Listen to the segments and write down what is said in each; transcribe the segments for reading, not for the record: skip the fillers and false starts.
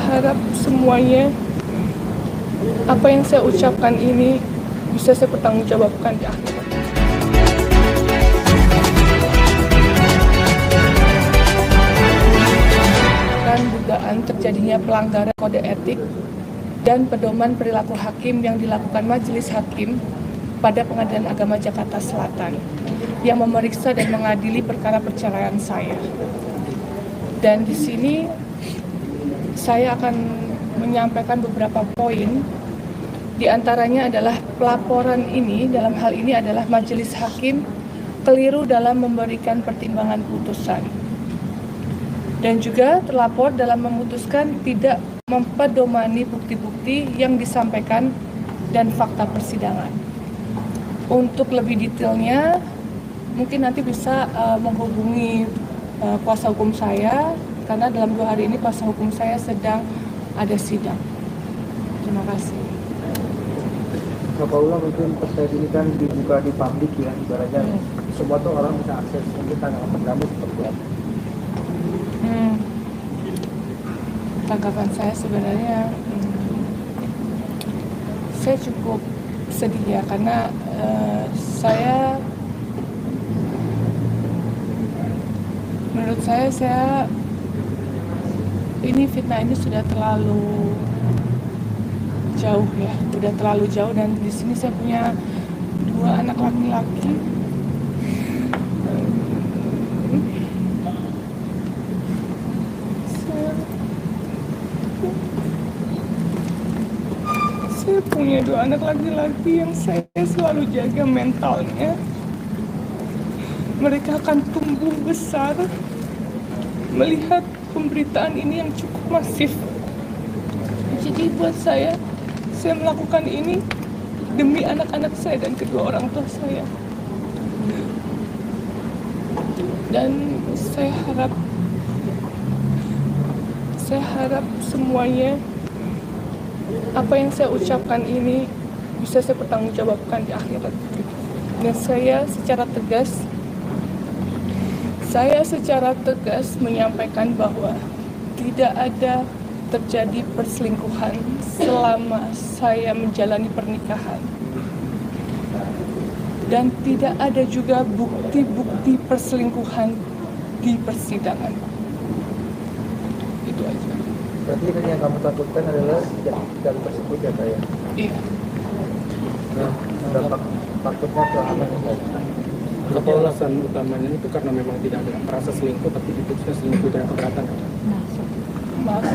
harap semuanya apa yang saya ucapkan ini bisa saya pertanggungjawabkan di akhirat. Dan dugaan terjadinya pelanggaran kode etik dan pedoman perilaku hakim yang dilakukan Majelis Hakim pada Pengadilan Agama Jakarta Selatan yang memeriksa dan mengadili perkara perceraian saya. Dan di sini saya akan menyampaikan beberapa poin. Di antaranya adalah pelaporan ini, dalam hal ini adalah Majelis Hakim keliru dalam memberikan pertimbangan putusan. Dan juga terlapor dalam memutuskan tidak mempedomani bukti-bukti yang disampaikan dan fakta persidangan. Untuk lebih detailnya, mungkin nanti bisa menghubungi kuasa hukum saya, karena dalam 2 hari ini kuasa hukum saya sedang ada sidang. Terima kasih. Pak Paula, mungkin terkait ini kan dibuka di publik ya, ibaratnya semua tuh orang bisa akses, mungkin tanggapan kamu seperti apa? Tanggapan saya sebenarnya saya cukup sedih ya, karena menurut saya ini fitnah ini sudah terlalu jauh ya, sudah terlalu jauh. Dan di sini saya punya 2 anak laki-laki. Saya punya 2 anak laki-laki yang saya selalu jaga mentalnya. Mereka akan tumbuh besar melihat pemberitaan ini yang cukup masif. Jadi buat saya melakukan ini demi anak-anak saya dan kedua orang tua saya. Dan saya harap semuanya apa yang saya ucapkan ini bisa saya pertanggungjawabkan di akhirat. Dan saya secara tegas menyampaikan bahwa tidak ada terjadi perselingkuhan selama saya menjalani pernikahan. Dan tidak ada juga bukti-bukti perselingkuhan di persidangan. Itu aja. Berarti kan yang kamu takutkan adalah sidang tersebut ya, Kak ya? Iya. Nah, dampak takutnya ke apa nih? Apa alasan utamanya itu karena memang tidak ada merasa selingkuh, tapi diputusnya selingkuh dengan keberatan? Maaf.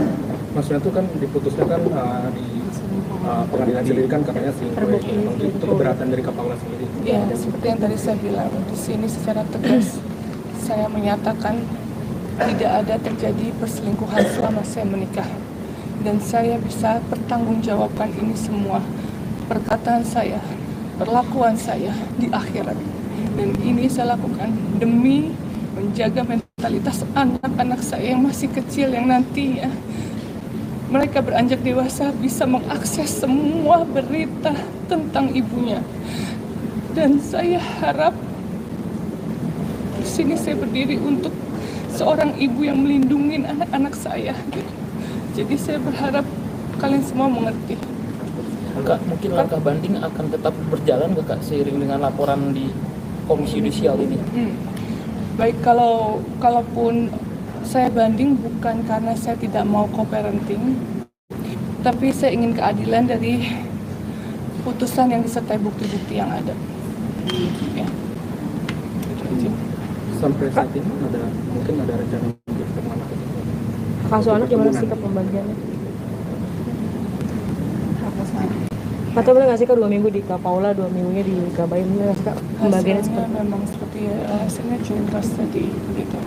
Maksudnya itu kan diputusnya kan di pengadilan sendiri kan katanya selingkuh, itu keberatan dari Kak Paula sendiri. Ya, seperti yang tadi saya bilang, di sini secara tegas saya menyatakan tidak ada terjadi perselingkuhan selama saya menikah. Dan saya bisa pertanggungjawabkan ini semua, perkataan saya, perlakuan saya di akhirat. Dan ini saya lakukan demi menjaga mentalitas anak-anak saya yang masih kecil, yang nantinya mereka beranjak dewasa bisa mengakses semua berita tentang ibunya. Dan saya harap di sini saya berdiri untuk seorang ibu yang melindungi anak-anak saya. Jadi saya berharap kalian semua mengerti. Kak, mungkin langkah banding akan tetap berjalan nggak, Kak, seiring dengan laporan di Komisi Yudisial ini? Baik, kalaupun saya banding bukan karena saya tidak mau co-parenting, tapi saya ingin keadilan dari putusan yang disertai bukti-bukti yang ada. Ya. Sampai saat ini mungkin ada rencana untuk kemana? Kasus anak gimana sikap pembagiannya? Atau boleh nggak sih Kak 2 minggu di Kak Paula, 2 minggunya di Kak Bayu, boleh nggak sih Kak pembagiannya hasilnya seperti? memang seperti hasilnya juntas tadi gitu.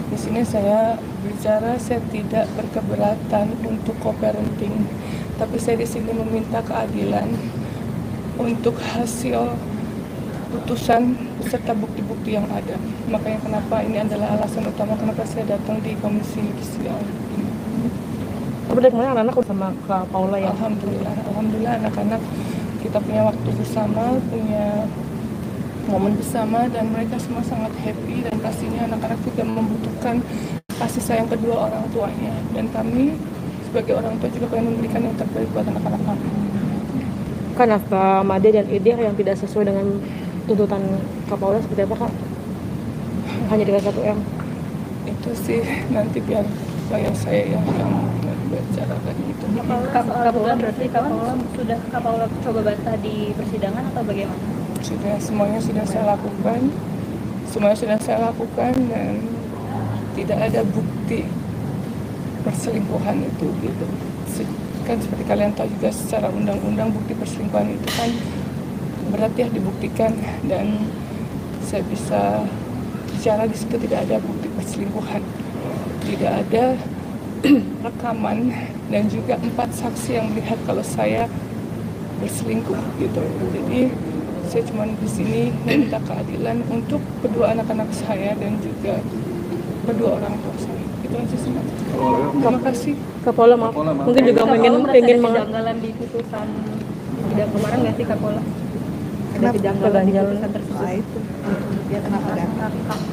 Di sini saya bicara, saya tidak berkeberatan untuk co-parenting, tapi saya di sini meminta keadilan untuk hasil putusan beserta bukti-bukti yang ada. Makanya kenapa ini adalah alasan utama kenapa saya datang di Komisi Yudisial. Tapi dari kemarin anak-anak udah sama Kak Paula ya? Alhamdulillah anak-anak kita punya waktu bersama, punya momen bersama, dan mereka semua sangat happy. Dan pastinya anak-anak juga membutuhkan kasih sayang kedua orang tuanya, dan kami sebagai orang tua juga pengen memberikan yang terbaik buat anak-anak kami. Kan nafkah Made dan Idir yang tidak sesuai dengan tuntutan Kapolda seperti apa kak? Hanya dengan 1 M. Itu sih nanti biar saya yang bicarakan itu. Kapolda berarti Kapolda coba bantah di persidangan atau bagaimana? Semuanya sudah saya lakukan dan tidak ada bukti perselingkuhan itu gitu. Kan seperti kalian tahu juga secara undang-undang bukti perselingkuhan itu kan berat ya dibuktikan, dan saya bisa bicara di situ tidak ada bukti perselingkuhan, tidak ada rekaman, dan juga 4 saksi yang melihat kalau saya berselingkuh gitu. Jadi saya cuma di sini meminta keadilan untuk kedua anak-anak saya dan juga kedua orang tua saya. Itu aja sih. Terima kasih. Kapolda maaf, mungkin juga pengen kejanggalan di putusan sidang kemarin nggak sih Kapolda? Ada kejanggalan di putusan tersebut. Itu dia kenapa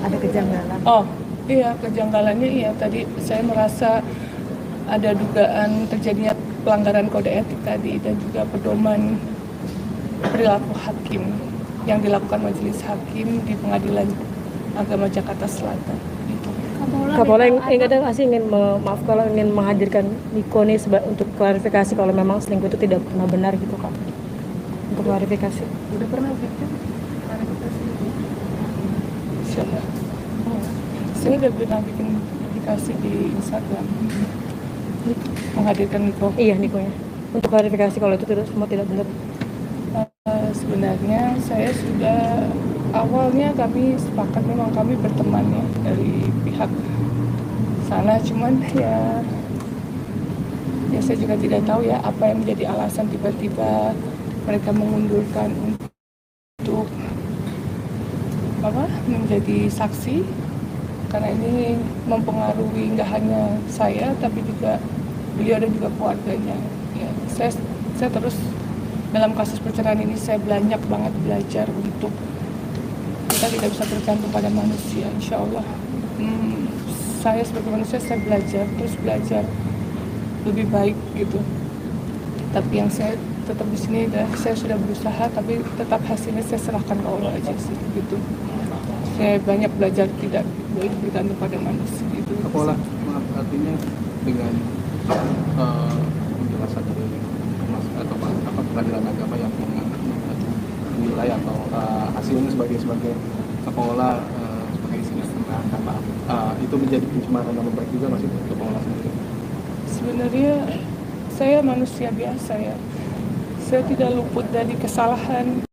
ada kejanggalan? Oh iya, kejanggalannya iya, tadi saya merasa ada dugaan terjadinya pelanggaran kode etik tadi dan juga pedoman perilaku hakim yang dilakukan majelis hakim di Pengadilan Agama Jakarta Selatan. Gitu. Kapolda ingin maaf kalau ingin menghadirkan Niko nih untuk klarifikasi kalau memang selingkuh itu tidak pernah benar gitu kak. Untuk klarifikasi. Udah pernah bikin klarifikasi? Siapa? Saya udah pernah bikin klarifikasi di Instagram. Menghadirkan Niko. Iya Nikonya. Untuk klarifikasi kalau itu semua tidak benar. Sebenarnya saya sudah awalnya kami sepakat memang kami berteman ya dari pihak sana, cuman ya saya juga tidak tahu ya apa yang menjadi alasan tiba-tiba mereka mengundurkan untuk menjadi saksi, karena ini mempengaruhi nggak hanya saya tapi juga beliau dan juga keluarganya. Ya, saya terus dalam kasus perceraian ini saya banyak banget belajar untuk kita tidak bisa bergantung pada manusia. Insya Allah saya sebagai manusia saya belajar lebih baik gitu. Tapi yang saya tetap di sini adalah saya sudah berusaha, tapi tetap hasilnya saya serahkan ke Allah aja sih gitu. Saya banyak belajar tidak boleh bergantung pada manusia gitu. Kapolda, artinya dengan penjelasan dari atau pengadilan agama yang menilai atau hasilnya sebagai Kapolda sebagai isinya itu menjadi pencemaran nama baik juga masih untuk Kapolda sendiri. Sebenarnya saya manusia biasa ya. Saya tidak luput dari kesalahan.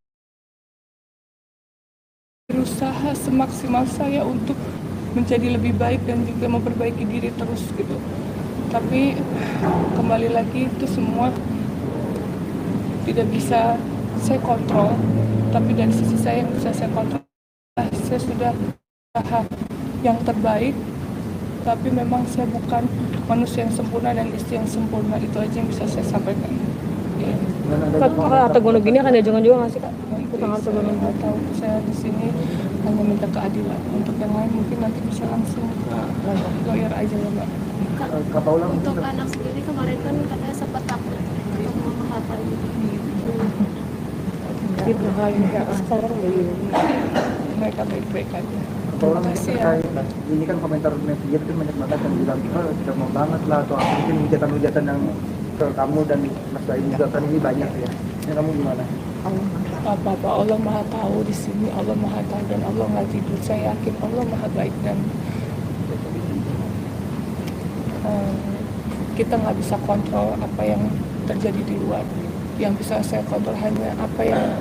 Berusaha semaksimal saya untuk menjadi lebih baik dan juga memperbaiki diri terus gitu. Tapi kembali lagi itu semua tidak bisa saya kontrol, tapi dari sisi saya yang bisa saya kontrol, saya sudah berusaha yang terbaik, tapi memang saya bukan manusia yang sempurna dan istri yang sempurna. Itu aja yang bisa saya sampaikan. Ya. Atau gunung gini akan diajukan juga nggak sih kak? Saya nggak tahu, saya di sini hanya minta keadilan. Untuk yang lain mungkin nanti bisa langsung ke lawyer aja ya mbak. Kapolda Untuk anak sendiri kemarin kan katanya sempat takut ketemu apa gitu. Sekarang Mereka baik-baik aja. Kapolda Makasih ya. ini kan komentar netizen itu banyak banget yang bilang tidak mau banget lah, atau mungkin hujatan-hujatan yang ke kamu dan Mas Bayu juga kan ini banyak ya. Ini kamu gimana? Bapak Allah Maha tahu di sini, Allah Maha tahu dan Allah nggak tidur. Saya yakin Allah Maha baik dan kita nggak bisa kontrol apa yang terjadi di luar. Yang bisa saya kontrol hanya apa yang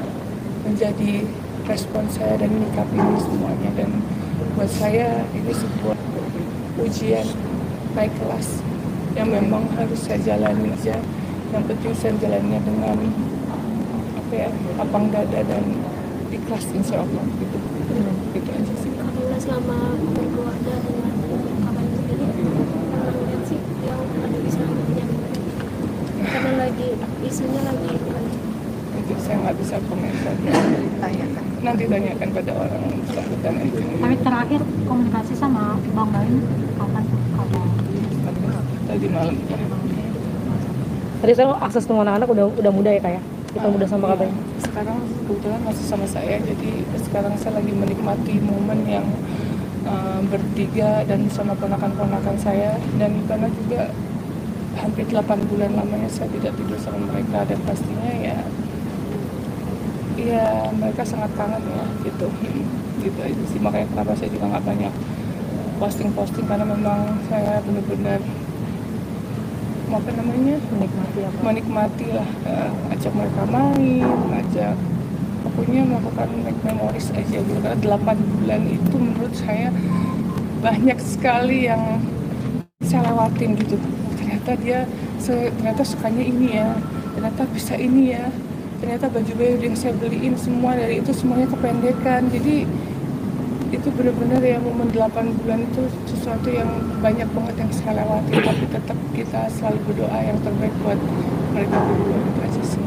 menjadi respon saya dan menyikapi ini semuanya. Dan buat saya ini sebuah ujian naik kelas yang memang harus saya jalani aja. Yang penting saya jalannya dengan lapang dada dan ikhlas insya Allah gitu. Gitu aja sih. Kapolda selama berkeluarga dengan kapan sendiri melihat sih yang ada di sana karena lagi isunya lagi Itu saya nggak bisa komentar. Nanti tanyakan pada orang yang bersangkutan aja. Tapi terakhir komunikasi sama Bang Bayu kapan? malam. Tadi sekarang akses semua anak-anak udah mudah ya kak ya? Kita mudah sama Iya. kabarnya. Sekarang kebetulan masih sama saya, jadi sekarang saya lagi menikmati momen yang bertiga dan sama ponakan-ponakan saya, dan karena juga hampir 8 bulan lamanya saya tidak tidur sama mereka, dan pastinya ya mereka sangat kangen ya gitu aja sih. Makanya kenapa saya juga nggak banyak posting karena memang saya benar-benar menikmati lah, ajak mereka main, ajak pokoknya melakukan make memories aja gitu. Karena 8 bulan itu menurut saya banyak sekali yang saya lewatin gitu. Ternyata sukanya ini ya, ternyata bisa ini ya, ternyata baju-baju yang saya beliin semua dari itu semuanya kependekan. Jadi itu benar-benar ya, momen 8 bulan itu sesuatu yang banyak banget yang saya lewati, tapi tetap kita selalu berdoa yang terbaik buat mereka berdua. Itu aja sih.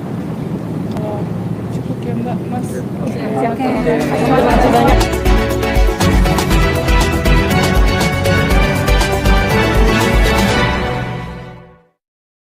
Kalau cukup ya Mbak, Mas. Terima kasih banyak.